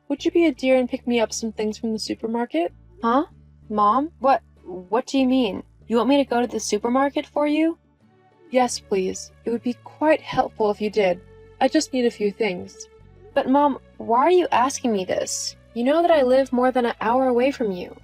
would you be a dear and pick me up some things from the supermarket? Huh? Mom? What do you mean? You want me to go to the supermarket for you? Yes, please. It would be quite helpful if you did. I just need a few things. But Mom, why are you asking me this? You know that I live more than an hour away from you.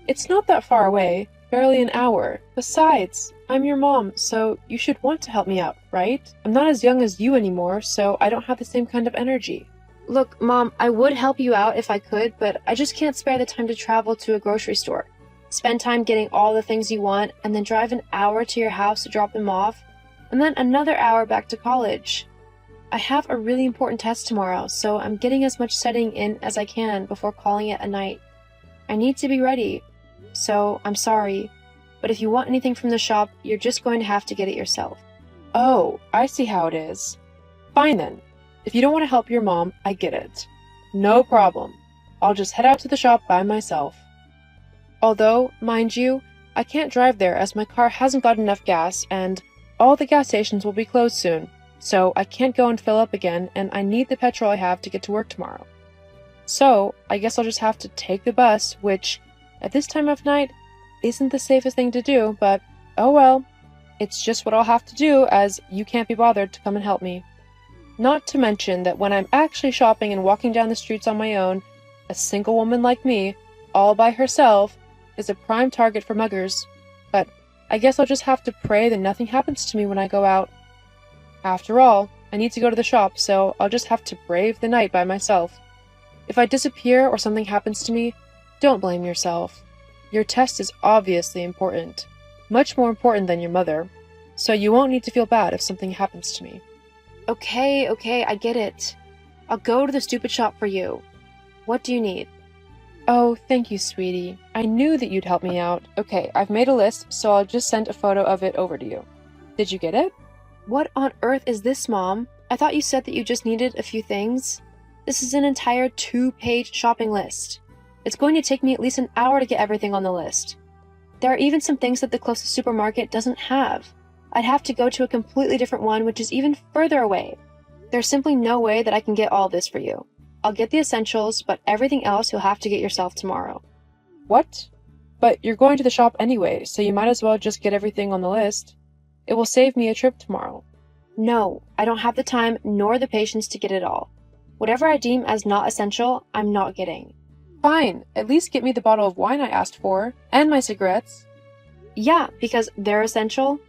It's not that far away, barely an hour. Besides, I'm your mom, so you should want to help me out, right? I'm not as young as you anymore, so I don't have the same kind of energy. Look, Mom, I would help you out if I could, but I just can't spare the time to travel to a grocery store. Spend time getting all the things you want, and then drive an hour to your house to drop them off, and then another hour back to college. I have a really important test tomorrow, so I'm getting as much studying in as I can before calling it a night. I need to be ready, so I'm sorry, but if you want anything from the shop, you're just going to have to get it yourself. Oh, I see how it is. Fine then. If you don't want to help your mom, I get it. No problem. I'll just head out to the shop by myself. Although, mind you, I can't drive there as my car hasn't got enough gas and all the gas stations will be closed soon, so I can't go and fill up again and I need the petrol I have to get to work tomorrow. So, I guess I'll just have to take the bus, which, at this time of night, isn't the safest thing to do, but oh well. It's just what I'll have to do as you can't be bothered to come and help me. Not to mention that when I'm actually shopping and walking down the streets on my own, a single woman like me, all by herself, is a prime target for muggers. But I guess I'll just have to pray that nothing happens to me when I go out. After all, I need to go to the shop, so I'll just have to brave the night by myself. If I disappear or something happens to me, don't blame yourself. Your test is obviously important, much more important than your mother, so you won't need to feel bad if something happens to me. Okay, I get it. I'll go to the stupid shop for you. What do you need? Oh, thank you, sweetie. I knew that you'd help me out. Okay, I've made a list, so I'll just send a photo of it over to you. Did you get it? What on earth is this, Mom? I thought you said that you just needed a few things. This is an entire 2-page shopping list. It's going to take me at least an hour to get everything on the list. There are even some things that the closest supermarket doesn't have. I'd have to go to a completely different one, which is even further away. There's simply no way that I can get all this for you. I'll get the essentials, but everything else you'll have to get yourself tomorrow. What? But you're going to the shop anyway, so you might as well just get everything on the list. It will save me a trip tomorrow. No, I don't have the time nor the patience to get it all. Whatever I deem as not essential, I'm not getting. Fine, at least get me the bottle of wine I asked for, and my cigarettes. Yeah, because they're essential.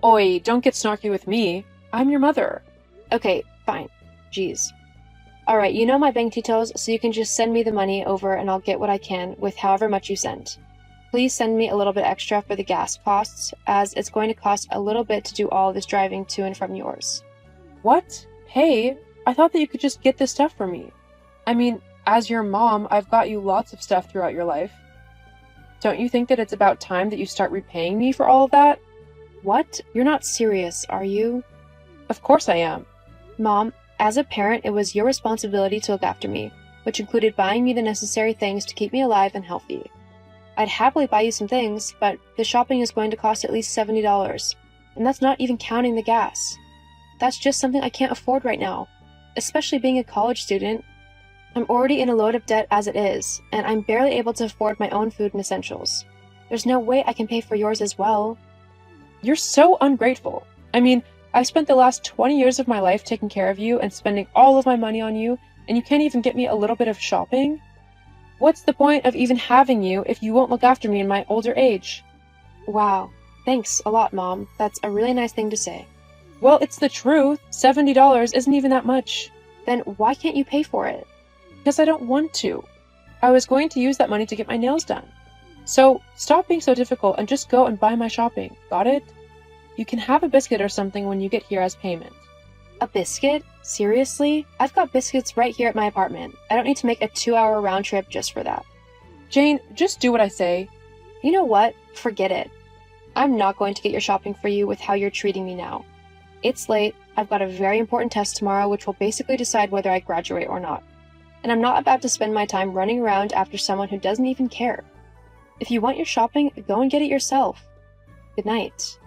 Oi, don't get snarky with me. I'm your mother. Okay, fine. Jeez. Alright, you know my bank details, so you can just send me the money over and I'll get what I can with however much you send. Please send me a little bit extra for the gas costs, as it's going to cost a little bit to do all this driving to and from yours. What? Hey, I thought that you could just get this stuff for me. I mean, as your mom, I've got you lots of stuff throughout your life. Don't you think that it's about time that you start repaying me for all of that? What? You're not serious, are you? Of course I am. Mom, as a parent, it was your responsibility to look after me, which included buying me the necessary things to keep me alive and healthy. I'd happily buy you some things, but the shopping is going to cost at least $70, and that's not even counting the gas. That's just something I can't afford right now, especially being a college student. I'm already in a load of debt as it is, and I'm barely able to afford my own food and essentials. There's no way I can pay for yours as well. You're so ungrateful. I mean, I've spent the last 20 years of my life taking care of you and spending all of my money on you, and you can't even get me a little bit of shopping? What's the point of even having you if you won't look after me in my older age? Wow. Thanks a lot, Mom. That's a really nice thing to say. Well, it's the truth. $70 isn't even that much. Then why can't you pay for it? Because I don't want to. I was going to use that money to get my nails done. So, stop being so difficult and just go and buy my shopping. Got it? You can have a biscuit or something when you get here as payment. A biscuit? Seriously? I've got biscuits right here at my apartment. I don't need to make a 2-hour round trip just for that. Jane, just do what I say. You know what? Forget it. I'm not going to get your shopping for you with how you're treating me now. It's late, I've got a very important test tomorrow which will basically decide whether I graduate or not. And I'm not about to spend my time running around after someone who doesn't even care. If you want your shopping, go and get it yourself. Good night.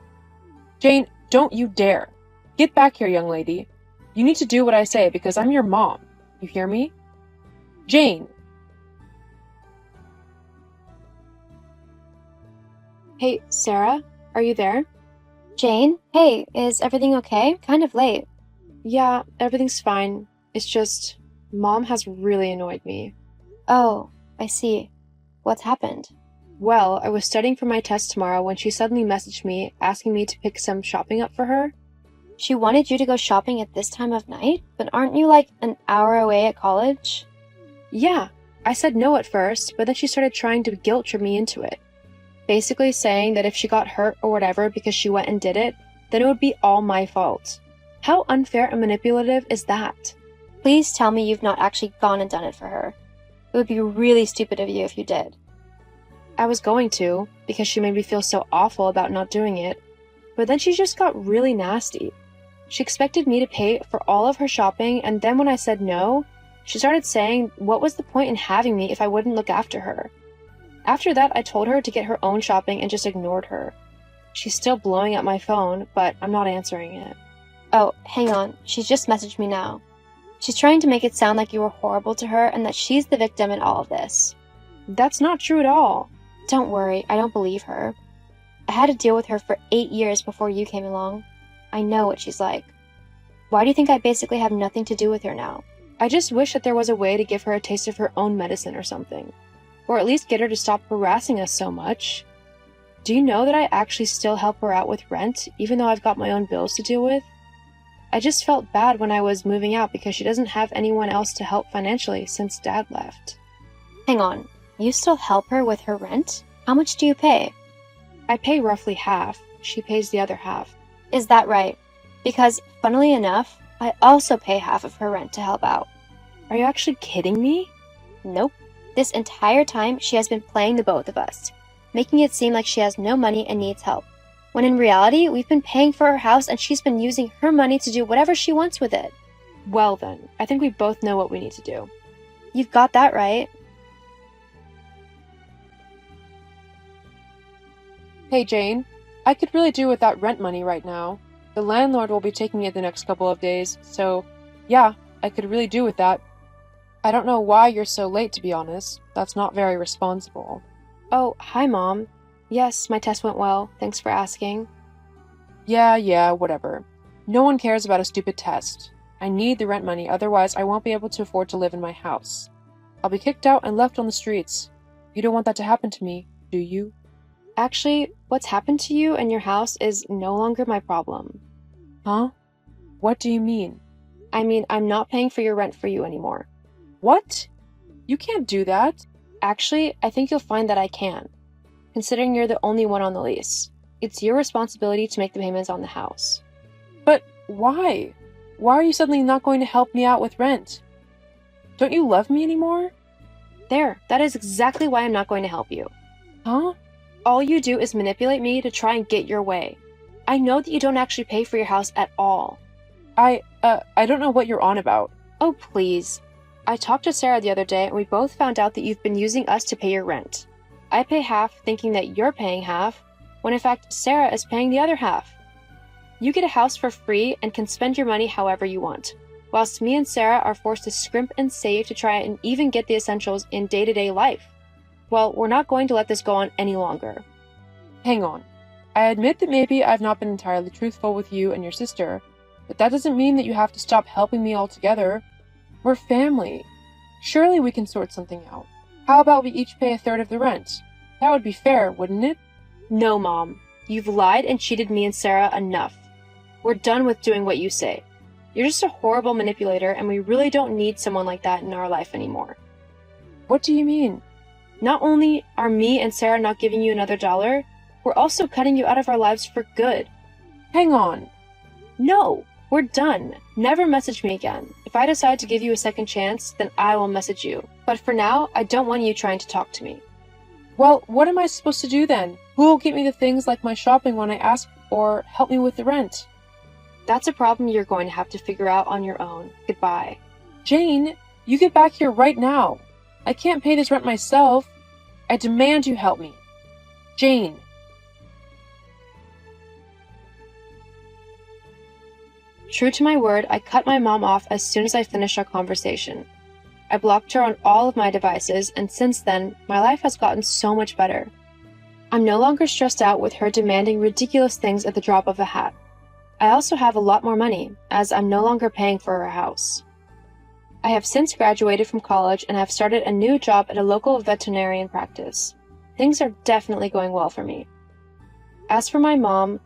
Jane, don't you dare. Get back here, young lady. You need to do what I say because I'm your mom. You hear me? Jane! Hey, Sarah, are you there? Jane? Hey, is everything okay? Kind of late. Yeah, everything's fine. It's just, Mom has really annoyed me. Oh, I see. What's happened? Well, I was studying for my test tomorrow when she suddenly messaged me asking me to pick some shopping up for her. She wanted you to go shopping at this time of night? But aren't you like an hour away at college? Yeah, I said no at first, but then she started trying to guilt trip me into it. Basically saying that if she got hurt or whatever because she went and did it, then it would be all my fault. How unfair and manipulative is that? Please tell me you've not actually gone and done it for her. It would be really stupid of you if you did. I was going to, because she made me feel so awful about not doing it, but then she just got really nasty. She expected me to pay for all of her shopping, and then when I said no, she started saying what was the point in having me if I wouldn't look after her. After that, I told her to get her own shopping and just ignored her. She's still blowing up my phone, but I'm not answering it. Oh, hang on. She's just messaged me now. She's trying to make it sound like you were horrible to her and that she's the victim in all of this. That's not true at all. Don't worry, I don't believe her. I had to deal with her for 8 years before you came along. I know what she's like. Why do you think I basically have nothing to do with her now? I just wish that there was a way to give her a taste of her own medicine or something. Or at least get her to stop harassing us so much. Do you know that I actually still help her out with rent, even though I've got my own bills to deal with? I just felt bad when I was moving out because she doesn't have anyone else to help financially since Dad left. Hang on, you still help her with her rent? How much do you pay? I pay roughly half. She pays the other half. Is that right? Because, funnily enough, I also pay half of her rent to help out. Are you actually kidding me? Nope. This entire time, she has been playing the both of us, making it seem like she has no money and needs help, when in reality, we've been paying for her house and she's been using her money to do whatever she wants with it. Well then, I think we both know what we need to do. You've got that right. Hey Jane, I could really do with that rent money right now. The landlord will be taking it the next couple of days, so yeah, I could really do with that. I don't know why you're so late, to be honest. That's not very responsible. Oh, hi Mom. Yes, my test went well. Thanks for asking. Yeah, whatever. No one cares about a stupid test. I need the rent money, otherwise I won't be able to afford to live in my house. I'll be kicked out and left on the streets. You don't want that to happen to me, do you? Actually, what's happened to you and your house is no longer my problem. Huh? What do you mean? I mean, I'm not paying for your rent for you anymore. What? You can't do that. Actually, I think you'll find that I can, considering you're the only one on the lease. It's your responsibility to make the payments on the house. But why? Why are you suddenly not going to help me out with rent? Don't you love me anymore? There, that is exactly why I'm not going to help you. Huh? All you do is manipulate me to try and get your way. I know that you don't actually pay for your house at all. I don't know what you're on about. Oh, please. I talked to Sarah the other day and we both found out that you've been using us to pay your rent. I pay half thinking that you're paying half, when in fact Sarah is paying the other half. You get a house for free and can spend your money however you want, whilst me and Sarah are forced to scrimp and save to try and even get the essentials in day-to-day life. Well, we're not going to let this go on any longer. Hang on. I admit that maybe I've not been entirely truthful with you and your sister, but that doesn't mean that you have to stop helping me altogether. We're family. Surely we can sort something out. How about we each pay a third of the rent? That would be fair, wouldn't it? No, Mom. You've lied and cheated me and Sarah enough. We're done with doing what you say. You're just a horrible manipulator and we really don't need someone like that in our life anymore. What do you mean? Not only are me and Sarah not giving you another dollar, we're also cutting you out of our lives for good. Hang on. No, we're done. Never message me again. If I decide to give you a second chance, then I will message you. But for now, I don't want you trying to talk to me. Well, what am I supposed to do then? Who will get me the things like my shopping when I ask, or help me with the rent? That's a problem you're going to have to figure out on your own. Goodbye. Jane, you get back here right now. I can't pay this rent myself. I demand you help me. Jane. True to my word, I cut my mom off as soon as I finished our conversation. I blocked her on all of my devices, and since then, my life has gotten so much better. I'm no longer stressed out with her demanding ridiculous things at the drop of a hat. I also have a lot more money, as I'm no longer paying for her house. I have since graduated from college and have started a new job at a local veterinarian practice. Things are definitely going well for me. As for my mom,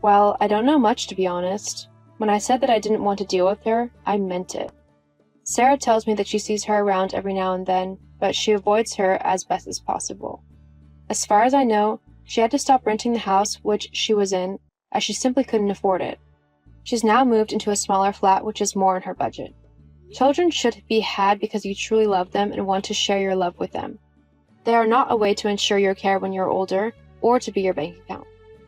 well, I don't know much, to be honest. When I said that I didn't want to deal with her, I meant it. Sarah tells me that she sees her around every now and then, but she avoids her as best as possible. As far as I know, she had to stop renting the house which she was in, as she simply couldn't afford it. She's now moved into a smaller flat which is more in her budget. Children should be had because you truly love them and want to share your love with them. They are not a way to ensure your care when you're older, or to be your bank account.